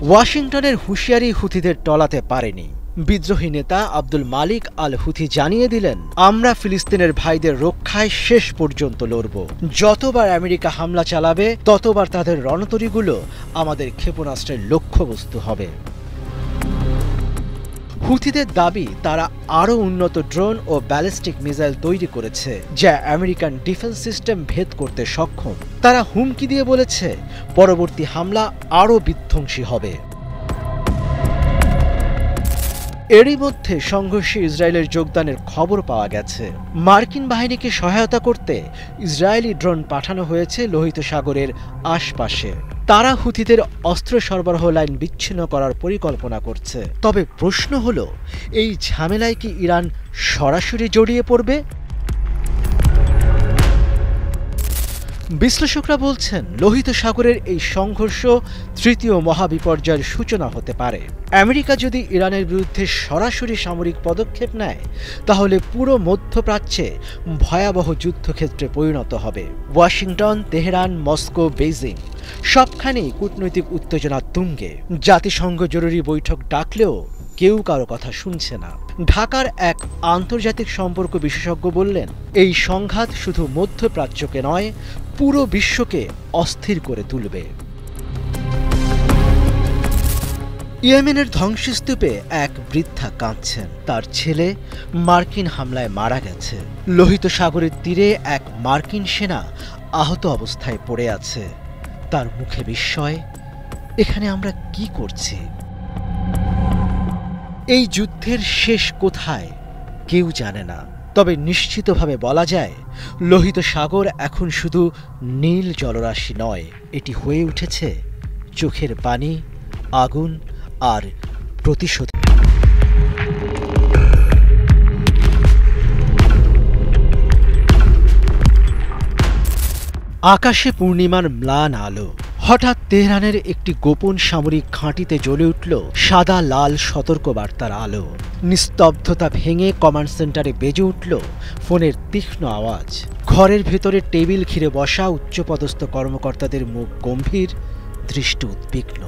ওয়াশিংটনের হুঁশিয়ারি হুথিদের টলাতে পারেনি। বিদ্রোহী নেতা আব্দুল মালিক আল হুথি জানিয়ে দিলেন, আমরা ফিলিস্তিনের ভাইদের রক্ষায় শেষ পর্যন্ত লড়ব। যতবার আমেরিকা হামলা চালাবে ততবার তাদের রণতরীগুলো আমাদের ক্ষেপণাস্ত্রের লক্ষ্যবস্তু হবে। হুথিদের দাবি, তারা আরও উন্নত ড্রোন ও ব্যালিস্টিক মিসাইল তৈরি করেছে যা আমেরিকান ডিফেন্স সিস্টেম ভেদ করতে সক্ষম। তারা হুমকি দিয়ে বলেছে, পরবর্তী হামলা আরও বিধ্বংসী হবে। এরই মধ্যে সংঘর্ষে ইসরায়েলের যোগদানের খবর পাওয়া গেছে। মার্কিন বাহিনীকে সহায়তা করতে ইসরায়েলি ড্রোন পাঠানো হয়েছে লোহিত সাগরের আশপাশে। তারা হুথিদের অস্ত্র সরবরাহ লাইন বিচ্ছিন্ন করার পরিকল্পনা করছে। তবে প্রশ্ন হলো, এই ঝামেলায় কি ইরান সরাসরি জড়িয়ে পড়বে? বিশ্লেষকরা বলছেন, লোহিত সাগরের এই সংঘর্ষ তৃতীয় মহাবিপর্যয়ের সূচনা হতে পারে। আমেরিকা যদি ইরানের বিরুদ্ধে সরাসরি সামরিক পদক্ষেপ নেয় তাহলে পুরো মধ্যপ্রাচ্যে ভয়াবহ যুদ্ধক্ষেত্রে পরিণত হবে। ওয়াশিংটন, তেহরান, মস্কো, বেইজিং সবখানেই কূটনৈতিক উত্তেজনা তুঙ্গে। জাতিসংঘ জরুরি বৈঠক ডাকলেও কেউ কারো কথা শুনছে না। ঢাকার এক আন্তর্জাতিক সম্পর্ক বিশেষজ্ঞ বললেন, এই সংঘাত শুধু মধ্যপ্রাচ্যকে নয়, পুরো বিশ্বকে অস্থির করে তুলবে। ইয়েমেনের ধ্বংসস্তূপে এক বৃদ্ধা কাঁদছেন। তার ছেলে মার্কিন হামলায় মারা গেছে। লোহিত সাগরের তীরে এক মার্কিন সেনা আহত অবস্থায় পড়ে আছে। তার মুখে বিস্ময়, এখানে আমরা কি করছি? এই যুদ্ধের শেষ কোথায় কেউ জানে না। তবে নিশ্চিতভাবে বলা যায়, লোহিত সাগর এখন শুধু নীল জলরাশি নয়, এটি হয়ে উঠেছে চোখের পানি, আগুন আর প্রতিশোধ। আকাশে পূর্ণিমার ম্লান আলো। হঠাৎ তেহরানের একটি গোপন সামরিক ঘাঁটিতে জ্বলে উঠল সাদা লাল সতর্কবার্তার আলো। নিস্তব্ধতা ভেঙে কমান্ড সেন্টারে বেজে উঠল ফোনের তীক্ষ্ণ আওয়াজ। ঘরের ভেতরে টেবিল ঘিরে বসা উচ্চপদস্থ কর্মকর্তাদের মুখ গম্ভীর, দৃষ্টি উদ্বিগ্ন।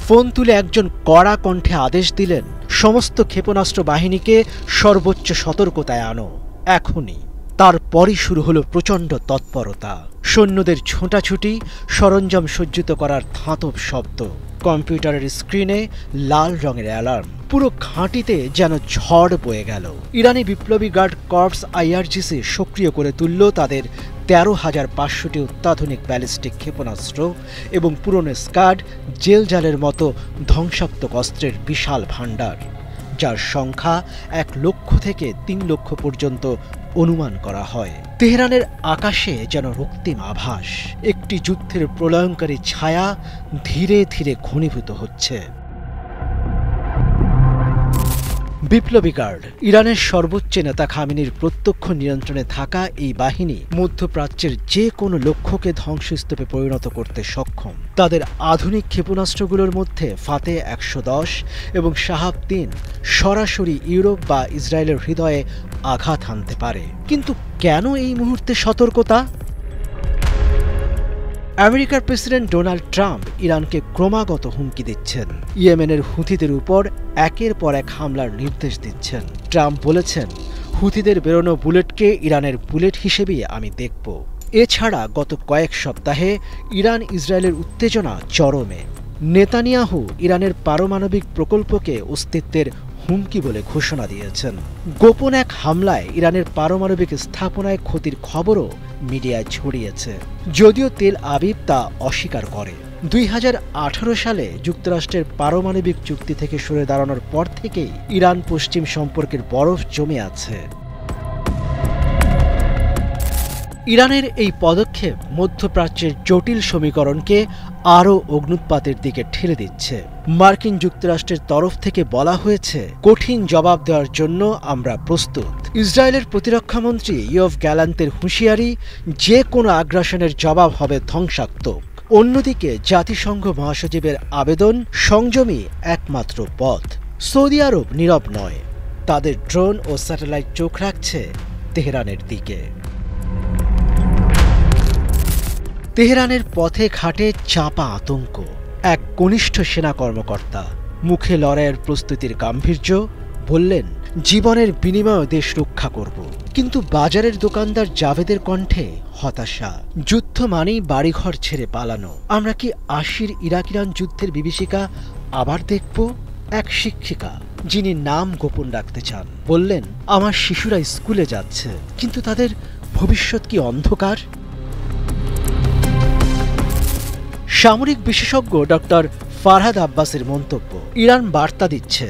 ফোন তুলে একজন কড়া কণ্ঠে আদেশ দিলেন, সমস্ত ক্ষেপণাস্ত্র বাহিনীকে সর্বোচ্চ সতর্কতায় আনো, এখনই। তারপরই শুরু হলো প্রচণ্ড তৎপরতা। সৈন্যদের ছোটাছুটি, সরঞ্জাম সজ্জিত করার ধাতব শব্দ, কম্পিউটারের স্ক্রিনে লাল রঙের অ্যালার্ম। পুরো ঘাঁটিতে যেন ঝড় বয়ে গেল। ইরানি বিপ্লবী গার্ড কর্পস আইআরজিসি সক্রিয় করে তুলল তাদের 13,500টি অত্যাধুনিক ব্যালিস্টিক ক্ষেপণাস্ত্র এবং পুরনো স্কাড, জেল জালের মতো ধ্বংসাত্মক অস্ত্রের বিশাল ভাণ্ডার, যার সংখ্যা 1 লক্ষ থেকে 3 লক্ষ পর্যন্ত অনুমান করা হয়। তেহরানের আকাশে যেন রক্তিম আভাস। একটি যুদ্ধের প্রলয়ঙ্কারী ছায়া ধীরে ধীরে ঘনীভূত হচ্ছে। বিপ্লবী গার্ড, ইরানের সর্বোচ্চ নেতা খামেনির প্রত্যক্ষ নিয়ন্ত্রণে থাকা এই বাহিনী মধ্যপ্রাচ্যের যে কোনো লক্ষ্যকে ধ্বংসস্তূপে পরিণত করতে সক্ষম। তাদের আধুনিক ক্ষেপণাস্ত্রগুলোর মধ্যে ফাতে 110 এবং শাহাব-3 সরাসরি ইউরোপ বা ইসরায়েলের হৃদয়ে আঘাত হানতে পারে। কিন্তু কেন এই মুহূর্তে সতর্কতা? আমেরিকার প্রেসিডেন্ট ডোনাল্ড ট্রাম্প ইরানকে ক্রমাগত হুমকি দিচ্ছেন। ইয়েমেনের হুথিদের উপর একের পর এক হামলার নির্দেশ দিচ্ছেন। ট্রাম্প বলেছেন, হুথিদের বেরোনো বুলেটকে ইরানের বুলেট হিসেবেই আমি দেখব। এছাড়া গত কয়েক সপ্তাহে ইরান ইসরায়েলের উত্তেজনা চরমে। নেতানিয়াহু ইরানের পারমাণবিক প্রকল্পকে অস্তিত্বের হুমকি বলে ঘোষণা দিয়েছেন। গোপন এক হামলায় ইরানের পারমাণবিক স্থাপনায় ক্ষতির খবরও মিডিয়ায় ছড়িয়েছে, যদিও তেল আবিব তা অস্বীকার করে। 2018 সালে যুক্তরাষ্ট্রের পারমাণবিক চুক্তি থেকে সরে দাঁড়ানোর পর থেকেই ইরান পশ্চিম সম্পর্কের বরফ জমে আছে। ইরানের এই পদক্ষেপ মধ্যপ্রাচ্যের জটিল সমীকরণকে আরও অগ্ন্যুৎপাতের দিকে ঠেলে দিচ্ছে। মার্কিন যুক্তরাষ্ট্রের তরফ থেকে বলা হয়েছে, কঠিন জবাব দেওয়ার জন্য আমরা প্রস্তুত। ইসরায়েলের প্রতিরক্ষামন্ত্রী ইয়োভ গ্যালান্তের হুঁশিয়ারি, যে কোনো আগ্রাসনের জবাব হবে ধ্বংসাত্মক। অন্যদিকে জাতিসংঘ মহাসচিবের আবেদন, সংযমই একমাত্র পথ। সৌদি আরব নীরব নয়, তাদের ড্রোন ও স্যাটেলাইট চোখ রাখছে তেহরানের দিকে। তেহরানের পথে ঘাটে চাপা আতঙ্ক। এক কনিষ্ঠ সেনা কর্মকর্তা মুখে লড়াইয়ের প্রস্তুতির গাম্ভীর্য, বললেন, জীবনের বিনিময়ে দেশ রক্ষা করব। কিন্তু বাজারের দোকানদার জাভেদের কণ্ঠে হতাশা। যুদ্ধ মানেই বাড়িঘর ছেড়ে পালানো। আমরা কি ৮০-র ইরাক ইরান যুদ্ধের বিভীষিকা আবার দেখব? এক শিক্ষিকা, যিনি নাম গোপন রাখতে চান, বললেন, আমার শিশুরা স্কুলে যাচ্ছে, কিন্তু তাদের ভবিষ্যৎ কি অন্ধকার? সামরিক বিশেষজ্ঞ ডক্টর ফারহাদ আব্বাসের মন্তব্য, ইরান বার্তা দিচ্ছে,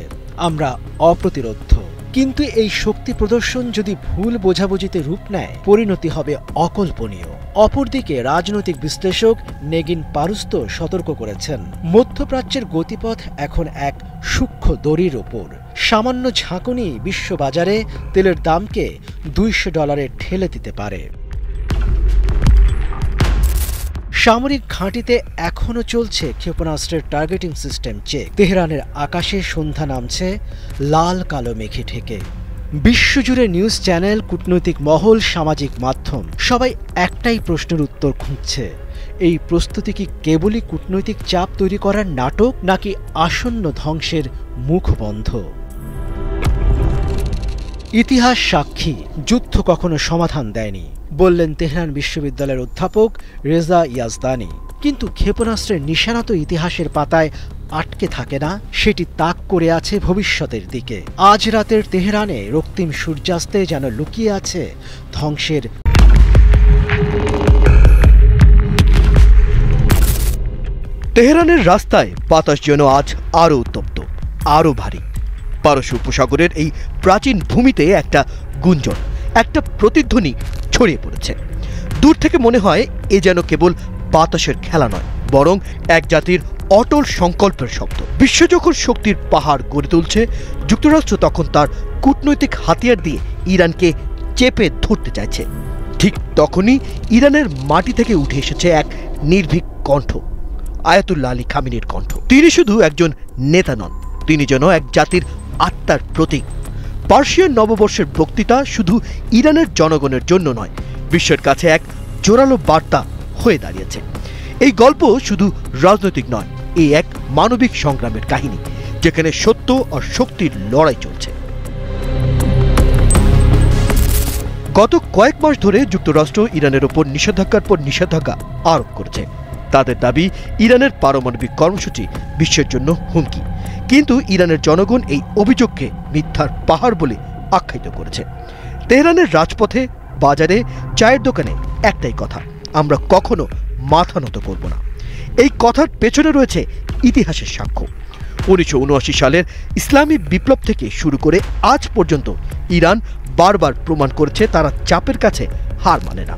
আমরা অপ্রতিরোধ্য। কিন্তু এই শক্তি প্রদর্শন যদি ভুল বোঝাবুঝিতে রূপ নেয়, পরিণতি হবে অকল্পনীয়। অপরদিকে রাজনৈতিক বিশ্লেষক নেগিন পারুস্ত সতর্ক করেছেন, মধ্যপ্রাচ্যের গতিপথ এখন এক সূক্ষ্ম দড়ির ওপর। সামান্য ঝাঁকুনি বিশ্ববাজারে তেলের দামকে $200 ঠেলে দিতে পারে। সামরিক ঘাঁটিতে এখনও চলছে ক্ষেপণাস্ত্রের টার্গেটিং সিস্টেম চেক। তেহরানের আকাশে সন্ধ্যা নামছে লাল কালো মেঘে ঢেকে। বিশ্বজুড়ে নিউজ চ্যানেল, কূটনৈতিক মহল, সামাজিক মাধ্যম সবাই একটাই প্রশ্নের উত্তর খুঁজছে, এই প্রস্তুতি কি কেবলই কূটনৈতিক চাপ তৈরি করার নাটক, নাকি আসন্ন ধ্বংসের মুখবন্ধ? ইতিহাস সাক্ষী, যুদ্ধ কখনো সমাধান দেয়নি, বললেন তেহরান বিশ্ববিদ্যালয়ের অধ্যাপক রেজা ইয়াজদানি। কিন্তু ক্ষেপণাস্ত্রের নিশানা তো ইতিহাসের পাতায় আটকে থাকে না, সেটি তাক করে আছে ভবিষ্যতের দিকে। আজ রাতের তেহরানে রক্তিম সূর্যাস্তে যেন লুকিয়ে আছে ধ্বংসের। তেহরানের রাস্তায় বাতাস যেন আজ আরও উত্তপ্ত, আরও ভারী। পারস্য উপসাগরের এই প্রাচীন ভূমিতে একটা গুঞ্জন, একটা প্রতিধ্বনি ছড়িয়ে পড়েছে। দূর থেকে মনে হয় এ যেন কেবল বাতাসের খেলা নয়, বরং এক জাতির অটল সংকল্পের শব্দ। বিশ্ব যখন শক্তির পাহাড় গড়ে তুলছে, যুক্তরাষ্ট্র তখন তার কূটনৈতিক হাতিয়ার দিয়ে ইরানকে চেপে ধরতে চাইছে। ঠিক তখনই ইরানের মাটি থেকে উঠে এসেছে এক নির্ভীক কণ্ঠ, আয়াতুল্লাহ আলী খামেনির কণ্ঠ। তিনি শুধু একজন নেতা নন, তিনি যেন এক জাতির আত্মার প্রতীক। পার্সিয়ান নববর্ষের বক্তৃতা শুধু ইরানের জনগণের জন্য নয়, বিশ্বের কাছে এক জোরালো বার্তা হয়ে দাঁড়িয়েছে। এই গল্প শুধু রাজনৈতিক নয়, এই এক মানবিক সংগ্রামের কাহিনী, যেখানে সত্য আর শক্তির লড়াই চলছে। গত কয়েক মাস ধরে যুক্তরাষ্ট্র ইরানের ওপর নিষেধাজ্ঞার পর নিষেধাজ্ঞা আরোপ করেছে। তাদের দাবি, ইরানের পারমাণবিক কর্মসূচি বিশ্বের জন্য হুমকি। কিন্তু ইরানের জনগণ এই অভিযোগকে মিথ্যার পাহাড় বলে আখ্যায়িত করেছে। তেহরানের রাজপথে, বাজারে, চায়ের দোকানে একটাই কথা, আমরা কখনো মাথা নত করব না। এই কথার পেছনে রয়েছে ইতিহাসের সাক্ষ্য। 1979 সালের ইসলামী বিপ্লব থেকে শুরু করে আজ পর্যন্ত ইরান বারবার প্রমাণ করেছে তারা চাপের কাছে হার মানে না।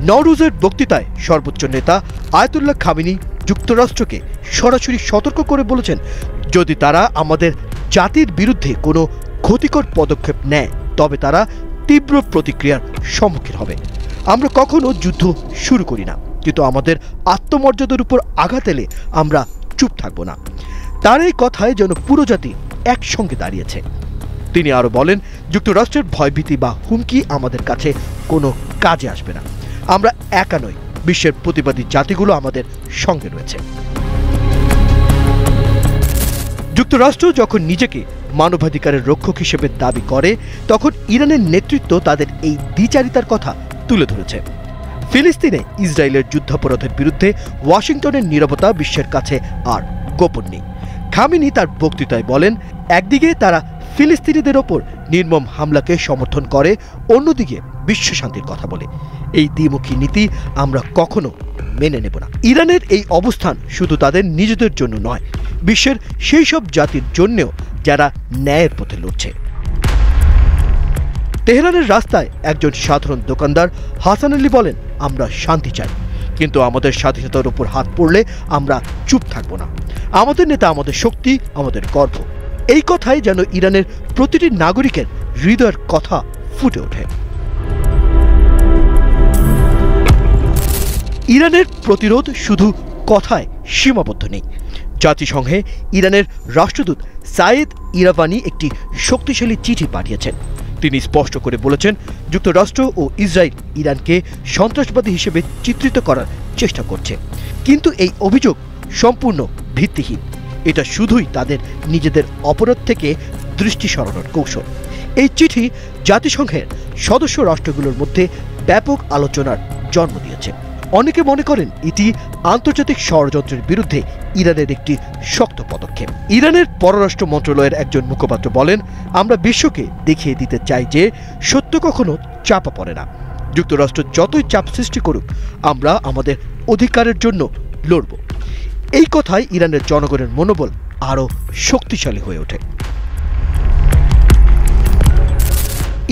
নওরুজের বক্তৃতায় সর্বোচ্চ নেতা আয়াতুল্লাহ খামেনি যুক্তরাষ্ট্রকে সরাসরি সতর্ক করে বলেছেন, যদি তারা আমাদের জাতির বিরুদ্ধে কোনো ক্ষতিকর পদক্ষেপ নেয়, তবে তারা তীব্র প্রতিক্রিয়ার সম্মুখীন হবে। আমরা কখনো যুদ্ধ শুরু করি না, কিন্তু আমাদের আত্মমর্যাদার উপর আঘাত এলে আমরা চুপ থাকব না। তার এই কথায় যেন পুরো জাতি একসঙ্গে দাঁড়িয়েছে। তিনি আরো বলেন, যুক্তরাষ্ট্রের ভয়ভীতি বা হুমকি আমাদের কাছে কোনো কাজে আসবে না। আমরা একা নই, বিশ্বের প্রতিবাদী জাতিগুলো আমাদের সঙ্গে রয়েছে। যুক্তরাষ্ট্র যখন নিজেকে মানবাধিকারের রক্ষক হিসেবে দাবি করে, তখন ইরানের নেতৃত্ব তাদের এই দ্বিচারিতার কথা তুলে ধরেছে। ফিলিস্তিনে ইসরায়েলের যুদ্ধাপরাধের বিরুদ্ধে ওয়াশিংটনের নীরবতা বিশ্বের কাছে আর গোপন নেই। খামেনি তার বক্তৃতায় বলেন, একদিকে তারা ফিলিস্তিনিদের ওপর নির্মম হামলাকে সমর্থন করে, অন্যদিকে বিশ্ব শান্তির কথা বলে। এই দ্বিমুখী নীতি আমরা কখনো মেনে নেব না। ইরানের এই অবস্থান শুধু তাদের নিজেদের জন্য নয়, বিশ্বের সেই সব জাতির জন্যও যারা ন্যায়ের পথে লড়ছে। তেহরানের রাস্তায় একজন সাধারণ দোকানদার হাসান আলী বলেন, আমরা শান্তি চাই, কিন্তু আমাদের স্বাধীনতার উপর হাত পড়লে আমরা চুপ থাকব না। আমাদের নেতা আমাদের শক্তি, আমাদের গর্ব। এই কথাই যেন ইরানের প্রতিটি নাগরিকের হৃদয়ের কথা ফুটে ওঠে। ইরানের প্রতিরোধ শুধু কথায় সীমাবদ্ধ নেই। জাতিসংঘে ইরানের রাষ্ট্রদূত সায়েদ ইরাভানি একটি শক্তিশালী চিঠি পাঠিয়েছেন। তিনি স্পষ্ট করে বলেছেন, যুক্তরাষ্ট্র ও ইসরায়েল ইরানকে সন্ত্রাসবাদী হিসেবে চিত্রিত করার চেষ্টা করছে, কিন্তু এই অভিযোগ সম্পূর্ণ ভিত্তিহীন। এটা শুধুই তাদের নিজেদের অপরাধ থেকে দৃষ্টি সরানোর কৌশল। এই চিঠি জাতিসংঘের সদস্য রাষ্ট্রগুলোর মধ্যে ব্যাপক আলোচনার জন্ম দিয়েছে। অনেকে মনে করেন এটি আন্তর্জাতিক ষড়যন্ত্রের বিরুদ্ধে ইরানের একটি শক্ত পদক্ষেপ। ইরানের পররাষ্ট্র মন্ত্রণালয়ের একজন মুখপাত্র বলেন, আমরা বিশ্বকে দেখিয়ে দিতে চাই যে সত্য কখনো চাপা পড়ে না। যুক্তরাষ্ট্র যতই চাপ সৃষ্টি করুক, আমরা আমাদের অধিকারের জন্য লড়ব। এই কথায় ইরানের জনগণের মনোবল আরও শক্তিশালী হয়ে ওঠে।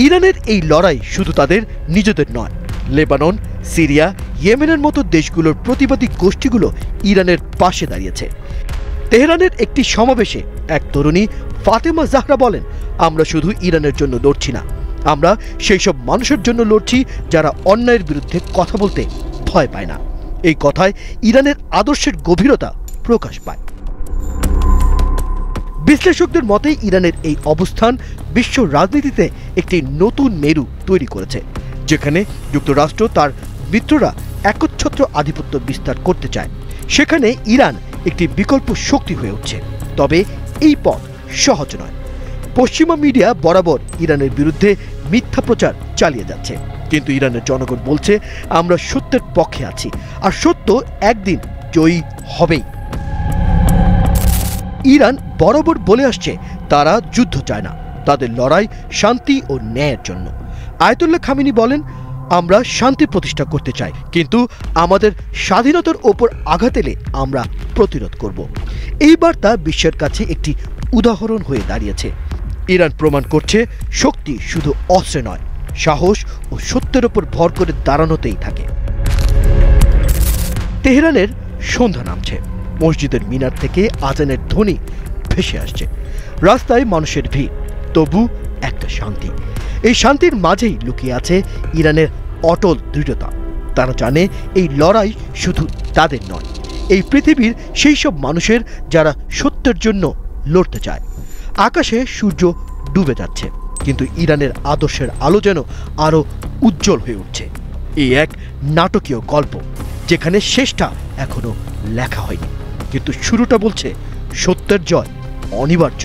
ইরানের এই লড়াই শুধু তাদের নিজেদের নয়, লেবানন, সিরিয়া, ইয়েমেনের মতো দেশগুলোর প্রতিবাদী গোষ্ঠীগুলো ইরানের পাশে দাঁড়িয়েছে। তেহরানের একটি সমাবেশে এক তরুণী ফাতেমা জাহরা বলেন, আমরা শুধু ইরানের জন্য লড়ছি না, আমরা সেই সব মানুষের জন্য লড়ছি যারা অন্যায়ের বিরুদ্ধে কথা বলতে ভয় পায় না। এই কথায় ইরানের আদর্শের গভীরতা প্রকাশ পায়। বিশ্লেষকদের মতে ইরানের এই অবস্থান বিশ্ব রাজনীতিতে একটি নতুন মেরু তৈরি করেছে, যেখানে যুক্তরাষ্ট্র তার মিত্ররা একচ্ছত্র আধিপত্য বিস্তার করতে চায়। সেখানে ইরান একটি বিকল্প শক্তি হয়ে উঠছে। তবে এই পথ সহজ নয়। পশ্চিমা মিডিয়া বরাবর ইরানের বিরুদ্ধে মিথ্যা প্রচার চালিয়ে যাচ্ছে, কিন্তু ইরানের জনগণ বলছে, আমরা সত্যের পক্ষে আছি, আর সত্য একদিন জয়ী হবেই। ইরান বরাবর বলে আসছে তারা যুদ্ধ চায় না, তাদের লড়াই শান্তি ও ন্যায়ের জন্য। আয়াতুল্লাহ খামেনি বলেন, আমরা শান্তি প্রতিষ্ঠা করতে চাই, কিন্তু আমাদের স্বাধীনতার ওপর আঘাত এলে আমরা প্রতিরোধ করব। এই বার্তা বিশ্বের কাছে একটি উদাহরণ হয়ে দাঁড়িয়েছে। ইরান প্রমাণ করছে শক্তি শুধু অস্ত্রে নয়, সাহস ও সত্যের ওপর ভর করে দাঁড়ানোতেই থাকে। তেহরানের সন্ধ্যা নামছে, মসজিদের মিনার থেকে আজানের ধ্বনি ভেসে আসছে, রাস্তায় মানুষের ভিড়, তবু একটা শান্তি। এই শান্তির মাঝেই লুকিয়ে আছে ইরানের অটল দৃঢ়তা। তারা জানে এই লড়াই শুধু তাদের নয়, এই পৃথিবীর সেই সব মানুষের যারা সত্যের জন্য লড়তে চায়। আকাশে সূর্য ডুবে যাচ্ছে, কিন্তু ইরানের আদর্শের আলো যেন আরো উজ্জ্বল হয়ে উঠছে। এই এক নাটকীয় গল্প, যেখানে শেষটা এখনো লেখা হয়নি, কিন্তু শুরুটা বলছে সত্যের জয় অনিবার্য।